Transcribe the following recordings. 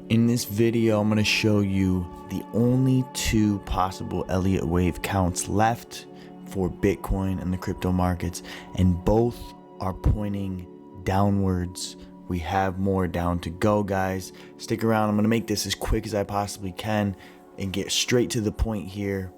In this video, I'm going to show you the only two possible Elliott Wave counts left for Bitcoin and the crypto markets, and both are pointing downwards. We have more down to go, guys. Stick around. I'm going to make this as quick as I possibly can and get straight to the point here.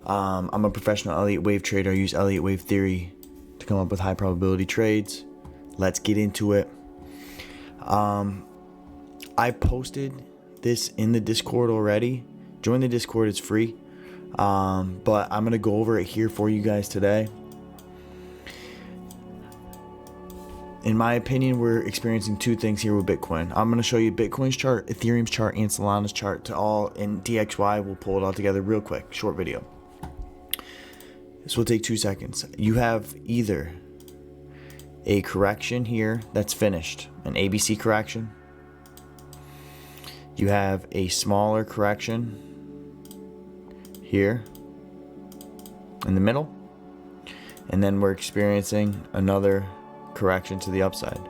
I'm a professional Elliott Wave trader. I use Elliot Wave Theory to come up with high probability trades. Let's get into it. I posted this in the Discord already. Join the Discord, it's free. But I'm going to go over it here for you guys today. In my opinion, we're experiencing two things here with Bitcoin. I'm going to show you Bitcoin's chart, Ethereum's chart, and Solana's chart to all, and DXY. We'll pull it all together real quick, short video. This will take 2 seconds. You have either a correction here that's finished, an ABC correction. You have a smaller correction here in the middle, and then we're experiencing another correction to the upside.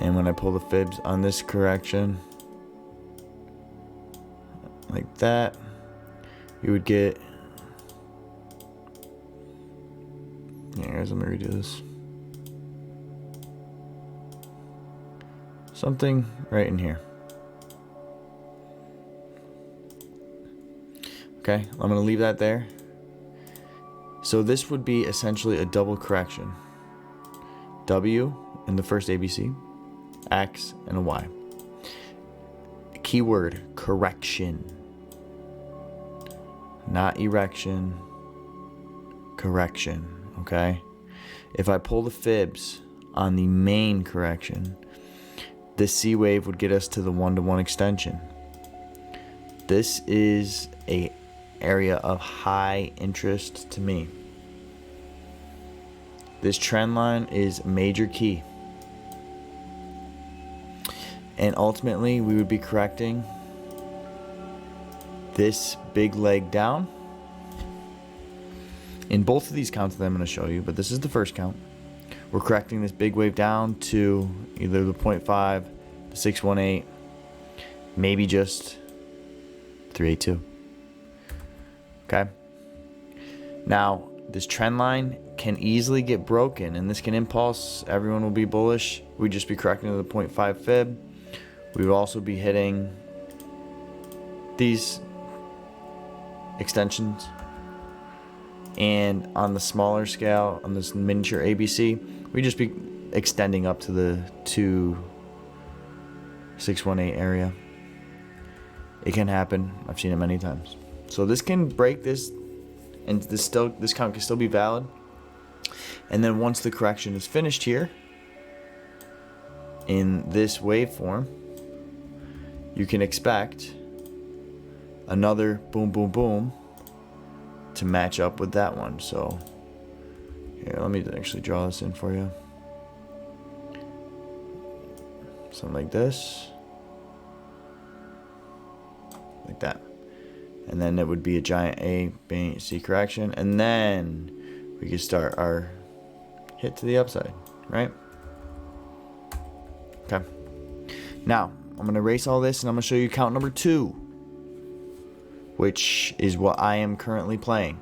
And when I pull the fibs on this correction like that, you would get, yeah, guys, let me redo this. Something right in here. Okay, I'm going to leave that there. So this would be essentially a double correction. W in the first ABC, X and a Y. Keyword, correction. Not erection, correction, okay? If I pull the fibs on the main correction, this C wave would get us to the 1-to-1 extension. This is a area of high interest to me. This trend line is major key. And ultimately, we would be correcting this big leg down. In both of these counts that I'm going to show you, but this is the first count. We're correcting this big wave down to either the 0.5, the 618, maybe just 382. Okay. Now, this trend line can easily get broken, and this can impulse. Everyone will be bullish. We'd just be correcting to the 0.5 fib. We would also be hitting these extensions. And on the smaller scale, on this miniature ABC, we'd just be extending up to the 2618 area. It can happen. I've seen it many times. So this can break this, and this count can still be valid. And then once the correction is finished here in this waveform, you can expect another boom, boom, boom to match up with that one. So here, let me actually draw this in for you. Something like this, like that. And then it would be a giant A, B, C correction. And then we could start our hit to the upside, right? Okay. Now, I'm going to erase all this and I'm going to show you count number 2, which is what I am currently playing.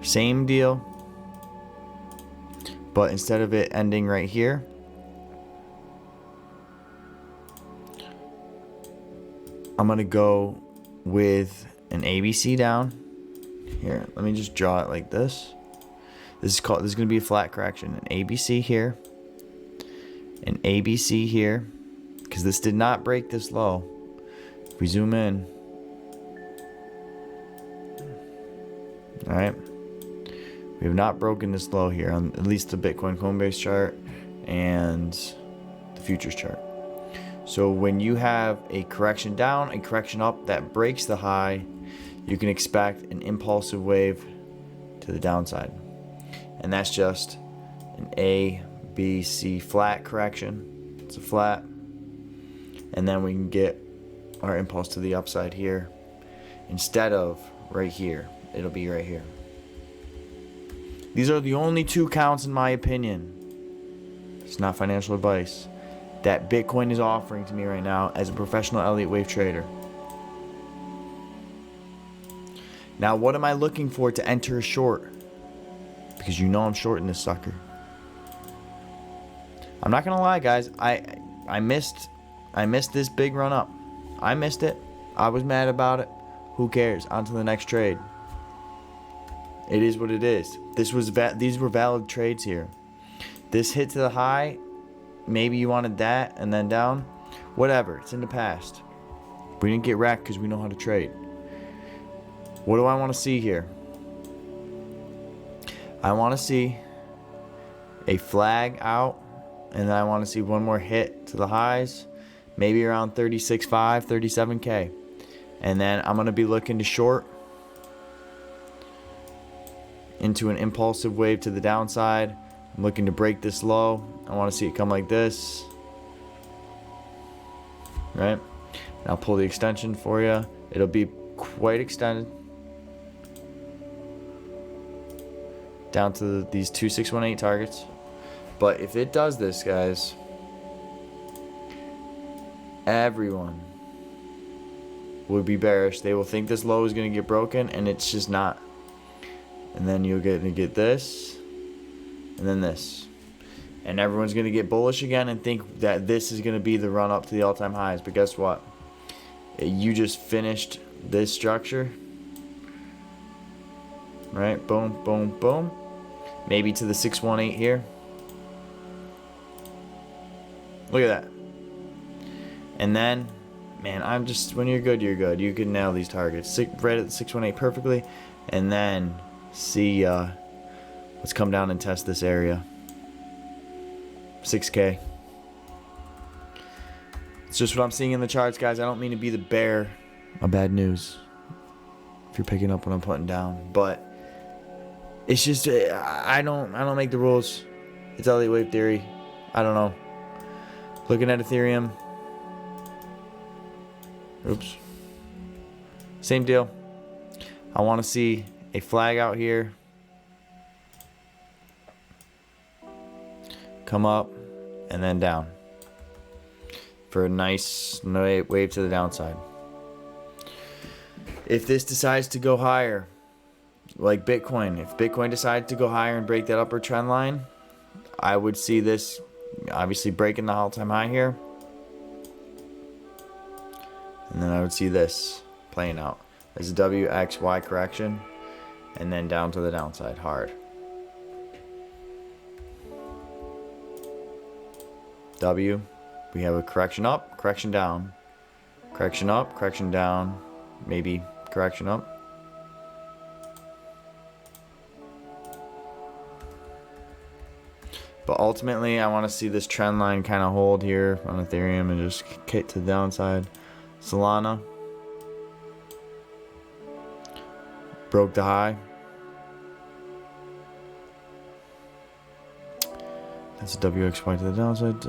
Same deal, but instead of it ending right here, I'm going to go with an ABC down. Here, let me just draw it like this. This is going to be a flat correction. An ABC here. An ABC here. Because this did not break this low. If we zoom in. Alright. We have not broken this low here on at least the Bitcoin Coinbase chart and the futures chart. So when you have a correction down, a correction up that breaks the high, you can expect an impulsive wave to the downside. And that's just an A, B, C flat correction. It's a flat. And then we can get our impulse to the upside here. Instead of right here, it'll be right here. These are the only two counts in my opinion. It's not financial advice. that Bitcoin is offering to me right now as a professional Elliott Wave trader. Now, what am I looking for to enter a short? Because you know I'm shorting this sucker. I'm not gonna lie, guys. I missed this big run up. I missed it. I was mad about it. Who cares? On to the next trade. It is what it is. These were valid trades here. This hit to the high. Maybe you wanted that and then down. Whatever. It's in the past. We didn't get wrecked because we know how to trade. What do I want to see here? I want to see a flag out, and then I want to see one more hit to the highs, maybe around 36.5, 37K. And then I'm going to be looking to short into an impulsive wave to the downside. I'm looking to break this low. I want to see it come like this. Right? And I'll pull the extension for you. It'll be quite extended. Down to these 2618 targets. But if it does this, guys, everyone will be bearish. They will think this low is going to get broken, and it's just not. And then you'll get this, and then this. And everyone's going to get bullish again and think that this is going to be the run up to the all-time highs. But guess what? You just finished this structure. Right? Boom, boom, boom. Maybe to the 618 here. Look at that. And then, man, I'm just, when you're good, you're good. You can nail these targets. Right at the 618 perfectly. And then see, let's come down and test this area. 6K. It's just what I'm seeing in the charts, guys. I don't mean to be the bearer of bad news, if you're picking up what I'm putting down. But it's just, I don't make the rules. It's Elliott Wave Theory. I don't know. Looking at Ethereum. Oops. Same deal. I want to see a flag out here. Come up and then down. For a nice wave to the downside. If this decides to go higher, like Bitcoin, if Bitcoin decides to go higher and break that upper trend line, I would see this obviously breaking the all-time high here. And then I would see this playing out as a WXY correction and then down to the downside hard. W, we have a correction up, correction down, correction up, correction down, maybe correction up. But ultimately, I want to see this trend line kind of hold here on Ethereum and just kick to the downside. Solana broke the high. That's a WXY to the downside.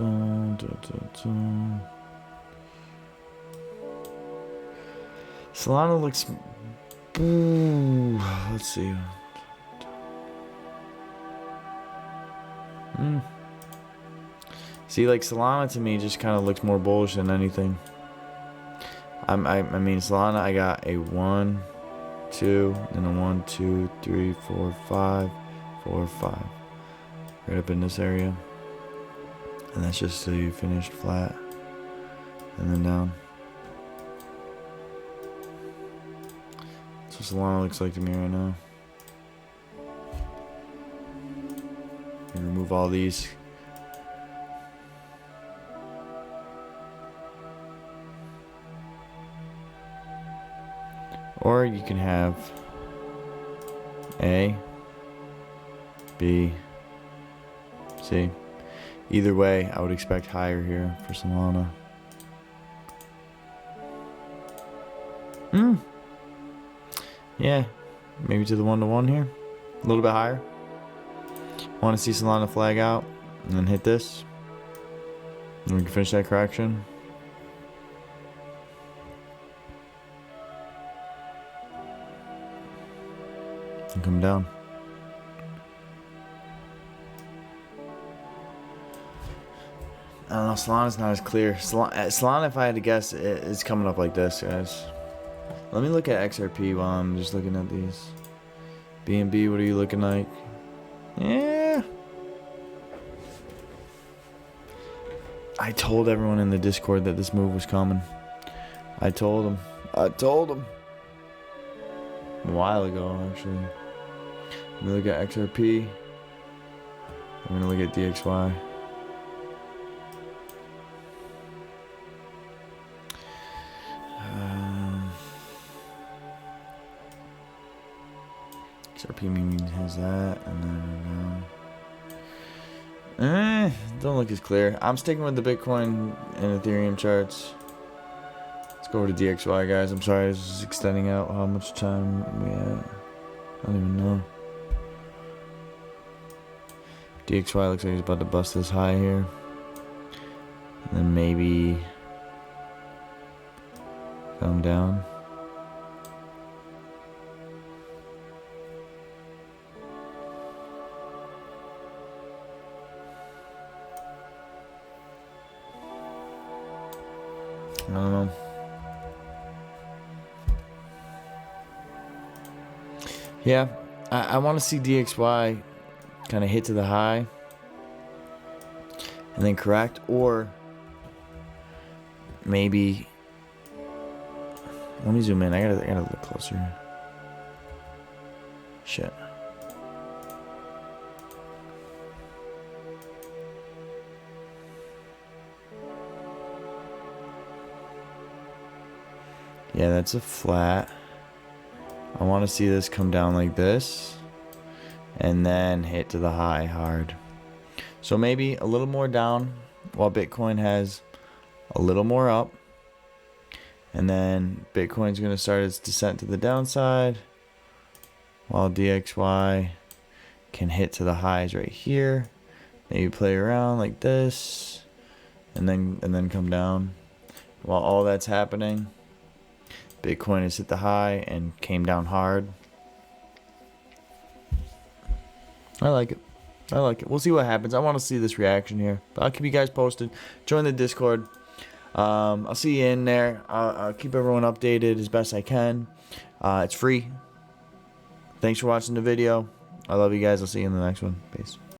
Solana looks. Ooh, let's see. See, like Solana to me just kind of looks more bullish than anything. I mean Solana, I got a 1, 2, and a 1, 2, 3, 4, 5, 4, 5. Right up in this area. And that's just so you finished flat. And then down. That's what Solana looks like to me right now. Remove all these. Or you can have A, B, C. Either way, I would expect higher here for Solana. Yeah, maybe to the 1-to-1 here. A little bit higher. Want to see Solana flag out and then hit this. And we can finish that correction. And come down. I don't know. Solana's not as clear. Solana, if I had to guess, it's coming up like this, guys. Let me look at XRP while I'm just looking at these. BNB, what are you looking like? Yeah. I told everyone in the Discord that this move was coming. I told them. A while ago, actually. Let me look at XRP. I'm gonna look at DXY. XRP means has that, and then don't look as clear. I'm sticking with the Bitcoin and Ethereum charts. Let's go over to DXY, guys. I'm sorry, this is extending out. How much time we at? I don't even know. DXY looks like he's about to bust this high here. And then maybe come down. I don't know. Yeah, I want to see DXY kind of hit to the high and then correct, or maybe let me zoom in. I gotta look closer. Shit. Yeah, that's a flat. I want to see this come down like this and then hit to the high hard. So maybe a little more down while Bitcoin has a little more up. And then Bitcoin's going to start its descent to the downside while DXY can hit to the highs right here. Maybe play around like this and then come down. While all that's happening, Bitcoin has hit the high and came down hard. I like it. I like it. We'll see what happens. I want to see this reaction here. But I'll keep you guys posted. Join the Discord. I'll see you in there. I'll keep everyone updated as best I can. It's free. Thanks for watching the video. I love you guys. I'll see you in the next one. Peace.